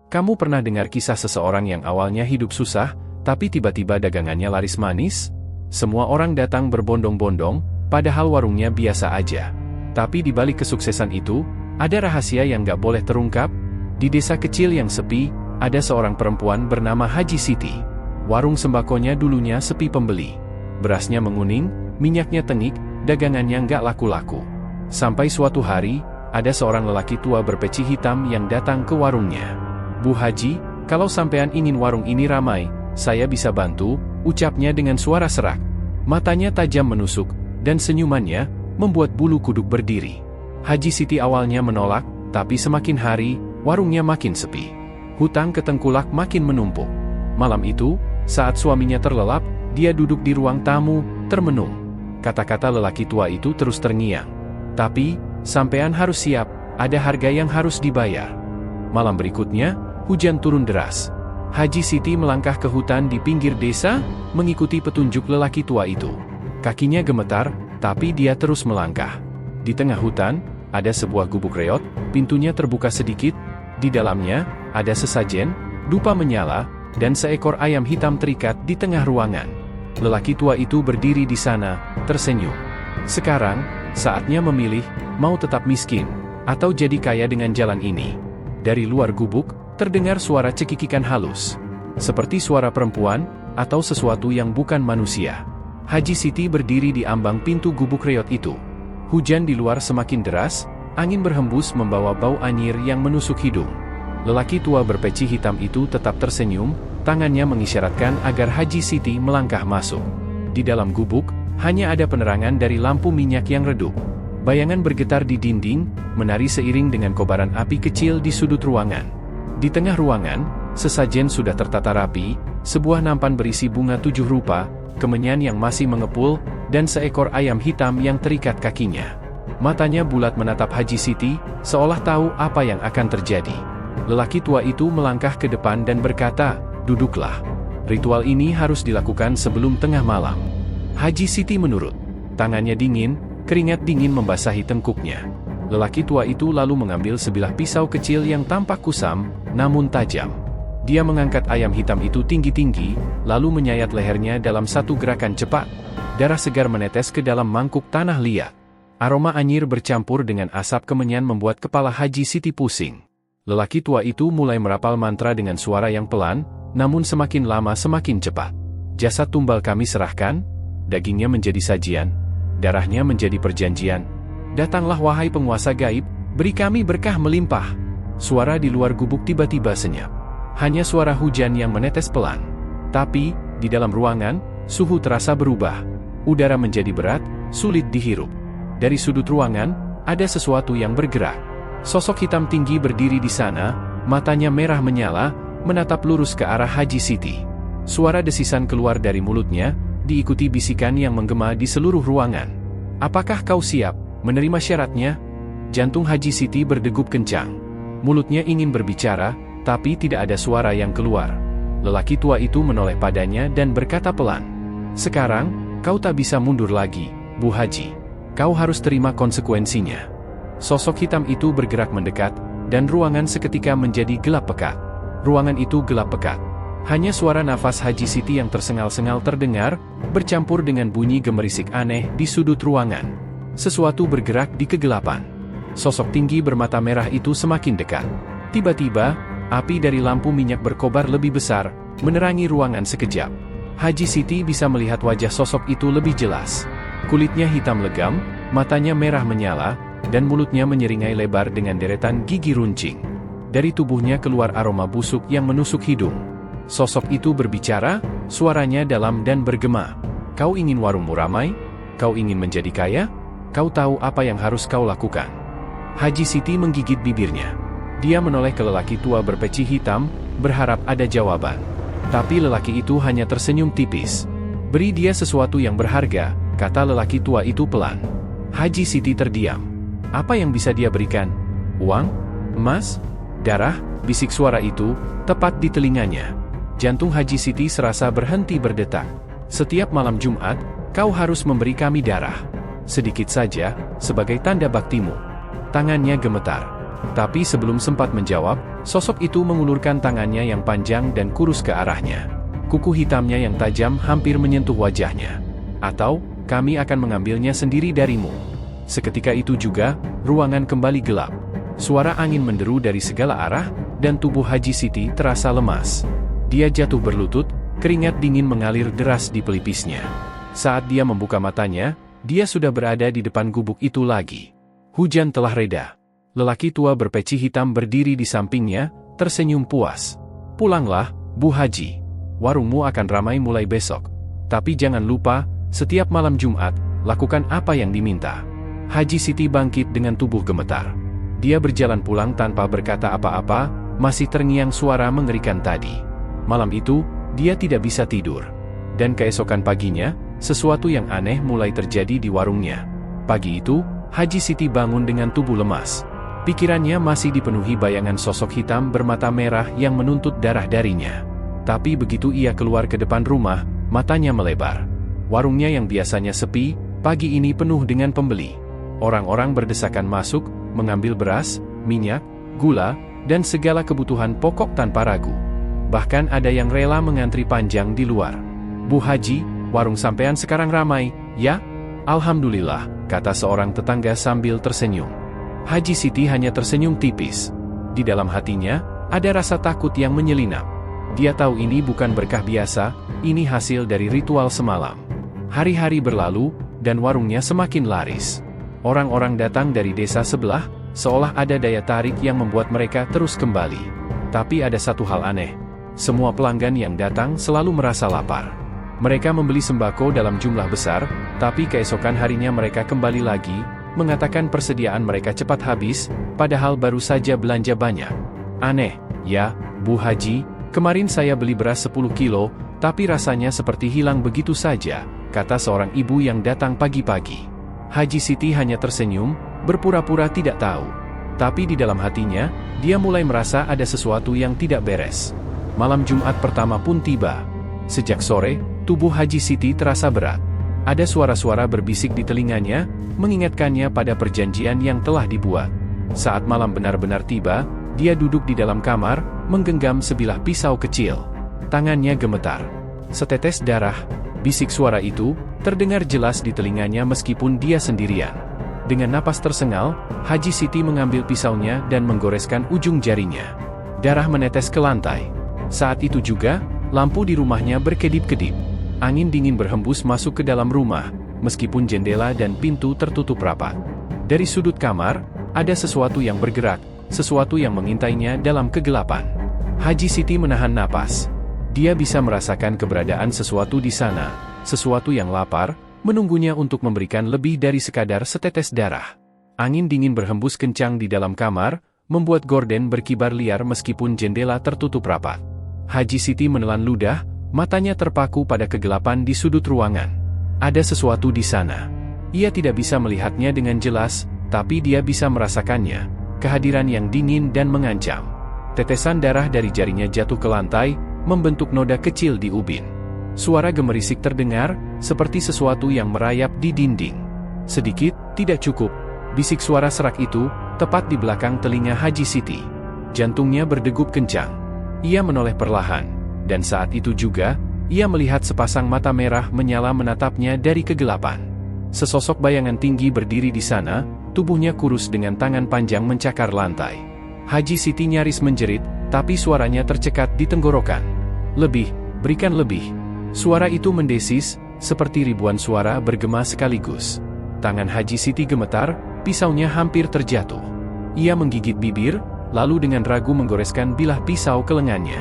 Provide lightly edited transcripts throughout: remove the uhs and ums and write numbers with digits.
Kamu pernah dengar kisah seseorang yang awalnya hidup susah, tapi tiba-tiba dagangannya laris manis? Semua orang datang berbondong-bondong, padahal warungnya biasa aja. Tapi di balik kesuksesan itu, ada rahasia yang gak boleh terungkap. Di desa kecil yang sepi, ada seorang perempuan bernama Haji Siti. Warung sembakonya dulunya sepi pembeli. Berasnya menguning, minyaknya tengik, dagangannya gak laku-laku. Sampai suatu hari, ada seorang lelaki tua berpeci hitam yang datang ke warungnya. "Bu Haji, kalau sampean ingin warung ini ramai, saya bisa bantu," ucapnya dengan suara serak. Matanya tajam menusuk, dan senyumannya membuat bulu kuduk berdiri. Haji Siti awalnya menolak, tapi semakin hari, warungnya makin sepi. Hutang ke tengkulak makin menumpuk. Malam itu, saat suaminya terlelap, dia duduk di ruang tamu, termenung. Kata-kata lelaki tua itu terus terngiang. "Tapi, sampean harus siap, ada harga yang harus dibayar." Malam berikutnya, hujan turun deras. Haji Siti melangkah ke hutan di pinggir desa, mengikuti petunjuk lelaki tua itu. Kakinya gemetar, tapi dia terus melangkah. Di tengah hutan, ada sebuah gubuk reot, pintunya terbuka sedikit. Di dalamnya, ada sesajen, dupa menyala, dan seekor ayam hitam terikat di tengah ruangan. Lelaki tua itu berdiri di sana, tersenyum. Sekarang, saatnya memilih, mau tetap miskin, atau jadi kaya dengan jalan ini. Dari luar gubuk, terdengar suara cekikikan halus. Seperti suara perempuan, atau sesuatu yang bukan manusia. Haji Siti berdiri di ambang pintu gubuk reot itu. Hujan di luar semakin deras, angin berhembus membawa bau anyir yang menusuk hidung. Lelaki tua berpeci hitam itu tetap tersenyum, tangannya mengisyaratkan agar Haji Siti melangkah masuk. Di dalam gubuk, hanya ada penerangan dari lampu minyak yang redup. Bayangan bergetar di dinding, menari seiring dengan kobaran api kecil di sudut ruangan. Di tengah ruangan, sesajen sudah tertata rapi, sebuah nampan berisi bunga 7 rupa, kemenyan yang masih mengepul, dan seekor ayam hitam yang terikat kakinya. Matanya bulat menatap Haji Siti, seolah tahu apa yang akan terjadi. Lelaki tua itu melangkah ke depan dan berkata, "Duduklah. Ritual ini harus dilakukan sebelum tengah malam." Haji Siti menurut. Tangannya dingin, keringat dingin membasahi tengkuknya. Lelaki tua itu lalu mengambil sebilah pisau kecil yang tampak kusam, namun tajam. Dia mengangkat ayam hitam itu tinggi-tinggi, lalu menyayat lehernya dalam satu gerakan cepat. Darah segar menetes ke dalam mangkuk tanah liat. Aroma anyir bercampur dengan asap kemenyan membuat kepala Haji Siti pusing. Lelaki tua itu mulai merapal mantra dengan suara yang pelan, namun semakin lama semakin cepat. "Jasad tumbal kami serahkan, dagingnya menjadi sajian, darahnya menjadi perjanjian. Datanglah wahai penguasa gaib, beri kami berkah melimpah." Suara di luar gubuk tiba-tiba senyap. Hanya suara hujan yang menetes pelan. Tapi, di dalam ruangan, suhu terasa berubah. Udara menjadi berat, sulit dihirup. Dari sudut ruangan, ada sesuatu yang bergerak. Sosok hitam tinggi berdiri di sana, matanya merah menyala, menatap lurus ke arah Haji Siti. Suara desisan keluar dari mulutnya, diikuti bisikan yang menggema di seluruh ruangan. "Apakah kau siap menerima syaratnya?" Jantung Haji Siti berdegup kencang. Mulutnya ingin berbicara, tapi tidak ada suara yang keluar. Lelaki tua itu menoleh padanya dan berkata pelan, "Sekarang, kau tak bisa mundur lagi, Bu Haji. Kau harus terima konsekuensinya." Sosok hitam itu bergerak mendekat, dan ruangan seketika menjadi gelap pekat. Ruangan itu gelap pekat. Hanya suara nafas Haji Siti yang tersengal-sengal terdengar, bercampur dengan bunyi gemerisik aneh di sudut ruangan. Sesuatu bergerak di kegelapan. Sosok tinggi bermata merah itu semakin dekat. Tiba-tiba, api dari lampu minyak berkobar lebih besar, menerangi ruangan sekejap. Haji Siti bisa melihat wajah sosok itu lebih jelas. Kulitnya hitam legam, matanya merah menyala, dan mulutnya menyeringai lebar dengan deretan gigi runcing. Dari tubuhnya keluar aroma busuk yang menusuk hidung. Sosok itu berbicara, suaranya dalam dan bergema. "Kau ingin warungmu ramai? Kau ingin menjadi kaya? Kau tahu apa yang harus kau lakukan?" Haji Siti menggigit bibirnya. Dia menoleh ke lelaki tua berpeci hitam, berharap ada jawaban. Tapi lelaki itu hanya tersenyum tipis. "Beri dia sesuatu yang berharga," kata lelaki tua itu pelan. Haji Siti terdiam. Apa yang bisa dia berikan? Uang? Emas? Darah? Bisik suara itu, tepat di telinganya. Jantung Haji Siti serasa berhenti berdetak. "Setiap malam Jumat, kau harus memberi kami darah. Sedikit saja, sebagai tanda baktimu." Tangannya gemetar. Tapi sebelum sempat menjawab, sosok itu mengulurkan tangannya yang panjang dan kurus ke arahnya. Kuku hitamnya yang tajam hampir menyentuh wajahnya. Atau, kami akan mengambilnya sendiri darimu. Seketika itu juga, ruangan kembali gelap. Suara angin menderu dari segala arah, dan tubuh Haji Siti terasa lemas. Dia jatuh berlutut, keringat dingin mengalir deras di pelipisnya. Saat dia membuka matanya, dia sudah berada di depan gubuk itu lagi. Hujan telah reda. Lelaki tua berpeci hitam berdiri di sampingnya, tersenyum puas. "Pulanglah, Bu Haji. Warungmu akan ramai mulai besok. Tapi jangan lupa, setiap malam Jumat, lakukan apa yang diminta." Haji Siti bangkit dengan tubuh gemetar. Dia berjalan pulang tanpa berkata apa-apa, masih terngiang suara mengerikan tadi. Malam itu, dia tidak bisa tidur. Dan keesokan paginya, sesuatu yang aneh mulai terjadi di warungnya. Pagi itu, Haji Siti bangun dengan tubuh lemas. Pikirannya masih dipenuhi bayangan sosok hitam bermata merah yang menuntut darah darinya. Tapi begitu ia keluar ke depan rumah, matanya melebar. Warungnya yang biasanya sepi, pagi ini penuh dengan pembeli. Orang-orang berdesakan masuk, mengambil beras, minyak, gula, dan segala kebutuhan pokok tanpa ragu. Bahkan ada yang rela mengantri panjang di luar. "Bu Haji, warung sampean sekarang ramai, ya?" "Alhamdulillah," kata seorang tetangga sambil tersenyum. Haji Siti hanya tersenyum tipis. Di dalam hatinya, ada rasa takut yang menyelinap. Dia tahu ini bukan berkah biasa, ini hasil dari ritual semalam. Hari-hari berlalu, dan warungnya semakin laris. Orang-orang datang dari desa sebelah, seolah ada daya tarik yang membuat mereka terus kembali. Tapi ada satu hal aneh. Semua pelanggan yang datang selalu merasa lapar. Mereka membeli sembako dalam jumlah besar, tapi keesokan harinya mereka kembali lagi, mengatakan persediaan mereka cepat habis, padahal baru saja belanja banyak. "Aneh, ya, Bu Haji, kemarin saya beli beras 10 kilo, tapi rasanya seperti hilang begitu saja," kata seorang ibu yang datang pagi-pagi. Haji Siti hanya tersenyum, berpura-pura tidak tahu. Tapi di dalam hatinya, dia mulai merasa ada sesuatu yang tidak beres. Malam Jumat pertama pun tiba. Sejak sore, tubuh Haji Siti terasa berat. Ada suara-suara berbisik di telinganya, mengingatkannya pada perjanjian yang telah dibuat. Saat malam benar-benar tiba, dia duduk di dalam kamar, menggenggam sebilah pisau kecil. Tangannya gemetar. "Setetes darah," bisik suara itu, terdengar jelas di telinganya meskipun dia sendirian. Dengan napas tersengal, Haji Siti mengambil pisaunya dan menggoreskan ujung jarinya. Darah menetes ke lantai. Saat itu juga, lampu di rumahnya berkedip-kedip. Angin dingin berhembus masuk ke dalam rumah, meskipun jendela dan pintu tertutup rapat. Dari sudut kamar, ada sesuatu yang bergerak, sesuatu yang mengintainya dalam kegelapan. Haji Siti menahan napas. Dia bisa merasakan keberadaan sesuatu di sana, sesuatu yang lapar, menunggunya untuk memberikan lebih dari sekadar setetes darah. Angin dingin berhembus kencang di dalam kamar, membuat gorden berkibar liar meskipun jendela tertutup rapat. Haji Siti menelan ludah, matanya terpaku pada kegelapan di sudut ruangan. Ada sesuatu di sana. Ia tidak bisa melihatnya dengan jelas, tapi dia bisa merasakannya, kehadiran yang dingin dan mengancam. Tetesan darah dari jarinya jatuh ke lantai, membentuk noda kecil di ubin. Suara gemerisik terdengar, seperti sesuatu yang merayap di dinding. "Sedikit, tidak cukup," bisik suara serak itu, tepat di belakang telinga Haji Siti. Jantungnya berdegup kencang. Ia menoleh perlahan. Dan saat itu juga, ia melihat sepasang mata merah menyala menatapnya dari kegelapan. Sesosok bayangan tinggi berdiri di sana, tubuhnya kurus dengan tangan panjang mencakar lantai. Haji Siti nyaris menjerit, tapi suaranya tercekat di tenggorokan. "Lebih, berikan lebih." Suara itu mendesis, seperti ribuan suara bergema sekaligus. Tangan Haji Siti gemetar, pisaunya hampir terjatuh. Ia menggigit bibir, lalu dengan ragu menggoreskan bilah pisau ke lengannya.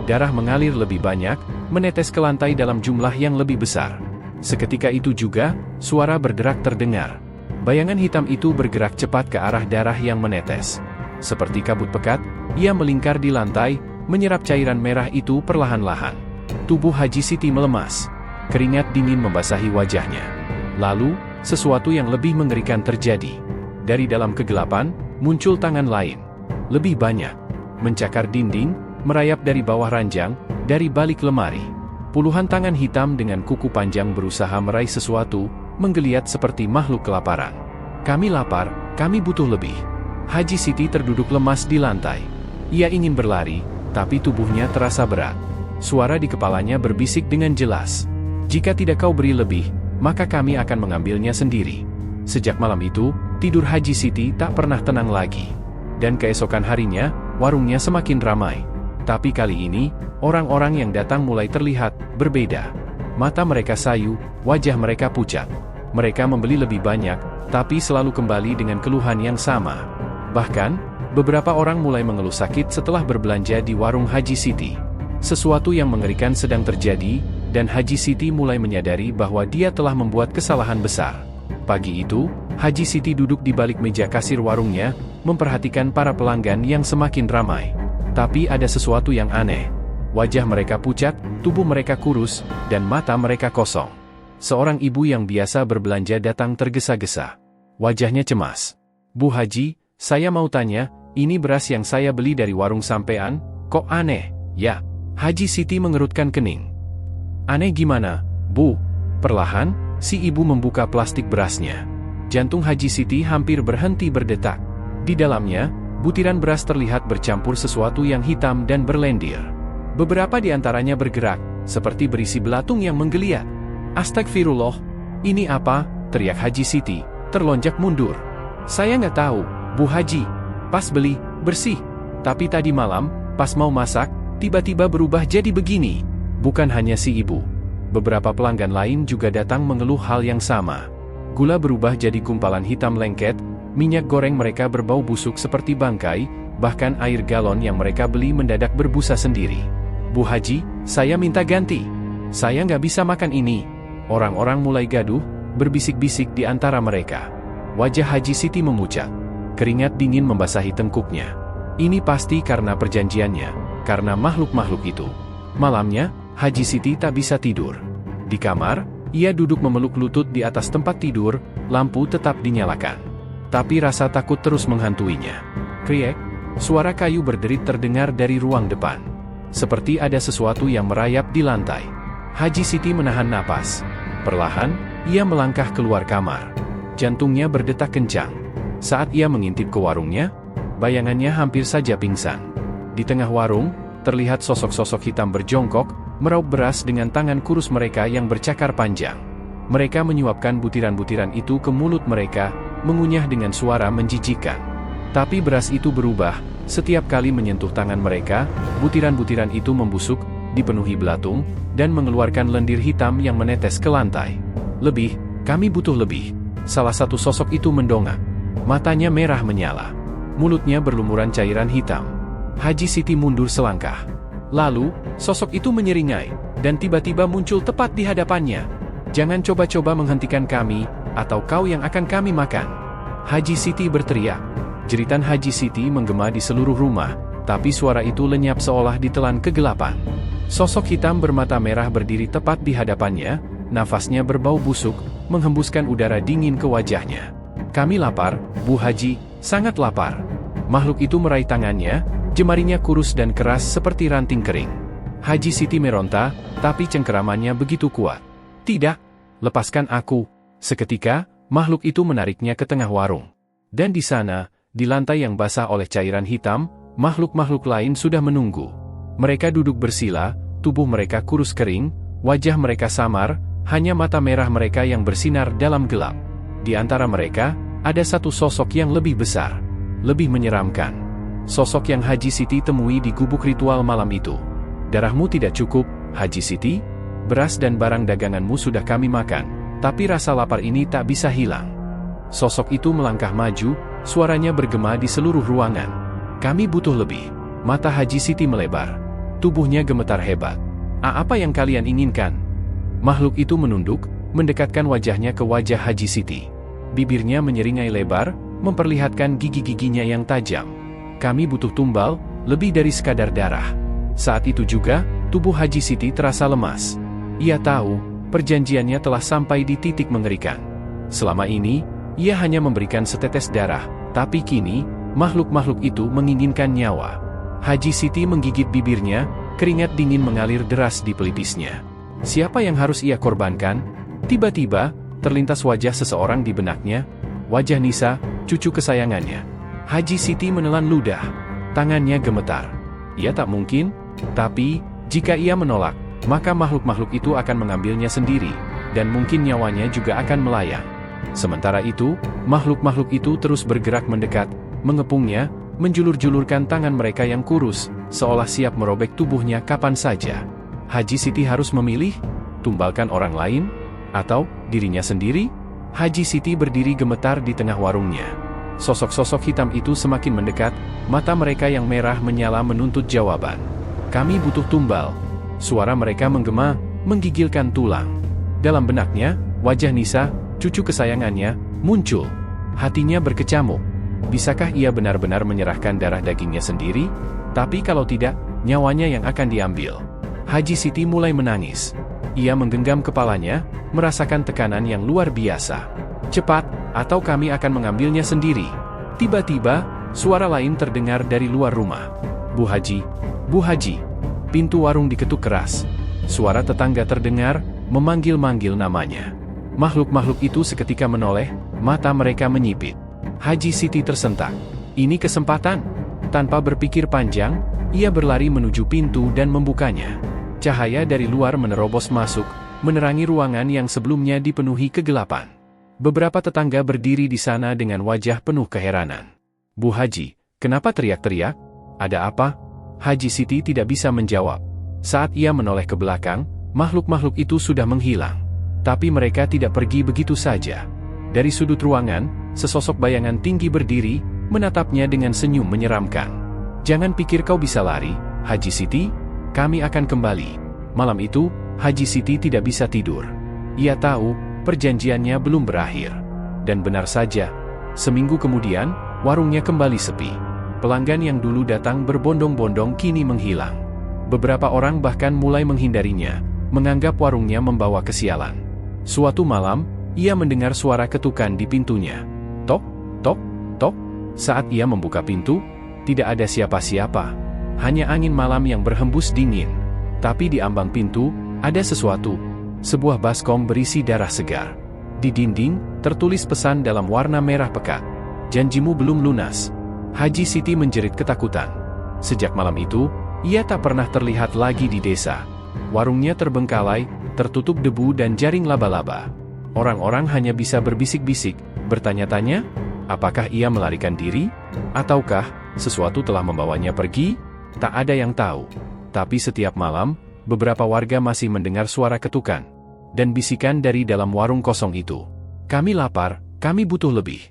Darah mengalir lebih banyak, menetes ke lantai dalam jumlah yang lebih besar. Seketika itu juga, suara berderak terdengar. Bayangan hitam itu bergerak cepat ke arah darah yang menetes. Seperti kabut pekat, ia melingkar di lantai, menyerap cairan merah itu perlahan-lahan. Tubuh Haji Siti melemas. Keringat dingin membasahi wajahnya. Lalu, sesuatu yang lebih mengerikan terjadi. Dari dalam kegelapan, muncul tangan lain. Lebih banyak. Mencakar dinding, merayap dari bawah ranjang, dari balik lemari. Puluhan tangan hitam dengan kuku panjang berusaha meraih sesuatu, menggeliat seperti makhluk kelaparan. "Kami lapar, kami butuh lebih." Haji Siti terduduk lemas di lantai. Ia ingin berlari, tapi tubuhnya terasa berat. Suara di kepalanya berbisik dengan jelas. Jika tidak kau beri lebih, maka kami akan mengambilnya sendiri. Sejak malam itu, tidur Haji Siti tak pernah tenang lagi. Dan keesokan harinya, warungnya semakin ramai. Tapi kali ini, orang-orang yang datang mulai terlihat berbeda. Mata mereka sayu, wajah mereka pucat. Mereka membeli lebih banyak, tapi selalu kembali dengan keluhan yang sama. Bahkan, beberapa orang mulai mengeluh sakit setelah berbelanja di warung Haji Siti. Sesuatu yang mengerikan sedang terjadi, dan Haji Siti mulai menyadari bahwa dia telah membuat kesalahan besar. Pagi itu, Haji Siti duduk di balik meja kasir warungnya, memperhatikan para pelanggan yang semakin ramai. Tapi ada sesuatu yang aneh. Wajah mereka pucat, tubuh mereka kurus, dan mata mereka kosong. Seorang ibu yang biasa berbelanja datang tergesa-gesa. Wajahnya cemas. "Bu Haji, saya mau tanya, ini beras yang saya beli dari warung sampean, kok aneh, ya?" Haji Siti mengerutkan kening. "Aneh gimana, Bu?" Perlahan, si ibu membuka plastik berasnya. Jantung Haji Siti hampir berhenti berdetak. Di dalamnya, butiran beras terlihat bercampur sesuatu yang hitam dan berlendir. Beberapa di antaranya bergerak, seperti berisi belatung yang menggeliat. "Astagfirullah, ini apa?" teriak Haji Siti, terlonjak mundur. "Saya nggak tahu, Bu Haji. Pas beli, bersih. Tapi tadi malam, pas mau masak, tiba-tiba berubah jadi begini." Bukan hanya si ibu. Beberapa pelanggan lain juga datang mengeluh hal yang sama. Gula berubah jadi gumpalan hitam lengket, minyak goreng mereka berbau busuk seperti bangkai, bahkan air galon yang mereka beli mendadak berbusa sendiri. "Bu Haji, saya minta ganti. Saya nggak bisa makan ini." Orang-orang mulai gaduh, berbisik-bisik di antara mereka. Wajah Haji Siti memucat. Keringat dingin membasahi tengkuknya. Ini pasti karena perjanjiannya, karena makhluk-makhluk itu. Malamnya, Haji Siti tak bisa tidur. Di kamar, ia duduk memeluk lutut di atas tempat tidur, lampu tetap dinyalakan. Tapi rasa takut terus menghantuinya. Kriek, suara kayu berderit terdengar dari ruang depan. Seperti ada sesuatu yang merayap di lantai. Haji Siti menahan napas. Perlahan, ia melangkah keluar kamar. Jantungnya berdetak kencang. Saat ia mengintip ke warungnya, bayangannya hampir saja pingsan. Di tengah warung, terlihat sosok-sosok hitam berjongkok, meraup beras dengan tangan kurus mereka yang bercakar panjang. Mereka menyuapkan butiran-butiran itu ke mulut mereka, mengunyah dengan suara menjijikkan. Tapi beras itu berubah, setiap kali menyentuh tangan mereka, butiran-butiran itu membusuk, dipenuhi belatung, dan mengeluarkan lendir hitam yang menetes ke lantai. "Lebih, kami butuh lebih." Salah satu sosok itu mendongak. Matanya merah menyala. Mulutnya berlumuran cairan hitam. Haji Siti mundur selangkah. Lalu, sosok itu menyeringai, dan tiba-tiba muncul tepat di hadapannya. "Jangan coba-coba menghentikan kami, atau kau yang akan kami makan." Haji Siti berteriak. Jeritan Haji Siti menggema di seluruh rumah, tapi suara itu lenyap seolah ditelan kegelapan. Sosok hitam bermata merah berdiri tepat di hadapannya, nafasnya berbau busuk, menghembuskan udara dingin ke wajahnya. "Kami lapar, Bu Haji, sangat lapar." Makhluk itu meraih tangannya, jemarinya kurus dan keras seperti ranting kering. Haji Siti meronta, tapi cengkeramannya begitu kuat. "Tidak, lepaskan aku." Seketika, makhluk itu menariknya ke tengah warung. Dan di sana, di lantai yang basah oleh cairan hitam, makhluk-makhluk lain sudah menunggu. Mereka duduk bersila, tubuh mereka kurus kering, wajah mereka samar, hanya mata merah mereka yang bersinar dalam gelap. Di antara mereka, ada satu sosok yang lebih besar, lebih menyeramkan. Sosok yang Haji Siti temui di gubuk ritual malam itu. "Darahmu tidak cukup, Haji Siti? Beras dan barang daganganmu sudah kami makan, tapi rasa lapar ini tak bisa hilang." Sosok itu melangkah maju, suaranya bergema di seluruh ruangan. "Kami butuh lebih." Mata Haji Siti melebar. Tubuhnya gemetar hebat. Apa yang kalian inginkan?" Makhluk itu menunduk, mendekatkan wajahnya ke wajah Haji Siti. Bibirnya menyeringai lebar, memperlihatkan gigi-giginya yang tajam. "Kami butuh tumbal, lebih dari sekadar darah." Saat itu juga, tubuh Haji Siti terasa lemas. Ia tahu, perjanjiannya telah sampai di titik mengerikan. Selama ini, ia hanya memberikan setetes darah, tapi kini, makhluk-makhluk itu menginginkan nyawa. Haji Siti menggigit bibirnya, keringat dingin mengalir deras di pelipisnya. Siapa yang harus ia korbankan? Tiba-tiba, terlintas wajah seseorang di benaknya, wajah Nisa, cucu kesayangannya. Haji Siti menelan ludah. Tangannya gemetar. Ia tak mungkin, tapi jika ia menolak, maka makhluk-makhluk itu akan mengambilnya sendiri, dan mungkin nyawanya juga akan melayang. Sementara itu, makhluk-makhluk itu terus bergerak mendekat, mengepungnya, menjulur-julurkan tangan mereka yang kurus, seolah siap merobek tubuhnya kapan saja. Haji Siti harus memilih, tumbalkan orang lain, atau dirinya sendiri? Haji Siti berdiri gemetar di tengah warungnya. Sosok-sosok hitam itu semakin mendekat, mata mereka yang merah menyala menuntut jawaban. Kami butuh tumbal. Suara mereka menggema, menggigilkan tulang. Dalam benaknya, wajah Nisa, cucu kesayangannya, muncul. Hatinya berkecamuk. Bisakah ia benar-benar menyerahkan darah dagingnya sendiri? Tapi kalau tidak, nyawanya yang akan diambil. Haji Siti mulai menangis. Ia menggenggam kepalanya, merasakan tekanan yang luar biasa. Cepat, atau kami akan mengambilnya sendiri. Tiba-tiba, suara lain terdengar dari luar rumah. Bu Haji, Bu Haji. Pintu warung diketuk keras. Suara tetangga terdengar, memanggil-manggil namanya. Makhluk-makhluk itu seketika menoleh, mata mereka menyipit. Haji Siti tersentak. Ini kesempatan. Tanpa berpikir panjang, ia berlari menuju pintu dan membukanya. Cahaya dari luar menerobos masuk, menerangi ruangan yang sebelumnya dipenuhi kegelapan. Beberapa tetangga berdiri di sana dengan wajah penuh keheranan. Bu Haji, kenapa teriak-teriak? Ada apa? Haji Siti tidak bisa menjawab. Saat ia menoleh ke belakang, makhluk-makhluk itu sudah menghilang. Tapi mereka tidak pergi begitu saja. Dari sudut ruangan, sesosok bayangan tinggi berdiri, menatapnya dengan senyum menyeramkan. Jangan pikir kau bisa lari, Haji Siti. Kami akan kembali. Malam itu, Haji Siti tidak bisa tidur. Ia tahu, perjanjiannya belum berakhir. Dan benar saja, seminggu kemudian, warungnya kembali sepi. Pelanggan yang dulu datang berbondong-bondong kini menghilang. Beberapa orang bahkan mulai menghindarinya, menganggap warungnya membawa kesialan. Suatu malam, ia mendengar suara ketukan di pintunya. Tok, tok, tok. Saat ia membuka pintu, tidak ada siapa-siapa. Hanya angin malam yang berhembus dingin. Tapi di ambang pintu, ada sesuatu. Sebuah baskom berisi darah segar. Di dinding, tertulis pesan dalam warna merah pekat. Janjimu belum lunas. Haji Siti menjerit ketakutan. Sejak malam itu, ia tak pernah terlihat lagi di desa. Warungnya terbengkalai, tertutup debu dan jaring laba-laba. Orang-orang hanya bisa berbisik-bisik, bertanya-tanya, apakah ia melarikan diri? Ataukah sesuatu telah membawanya pergi? Tak ada yang tahu. Tapi setiap malam, beberapa warga masih mendengar suara ketukan dan bisikan dari dalam warung kosong itu. Kami lapar, kami butuh lebih.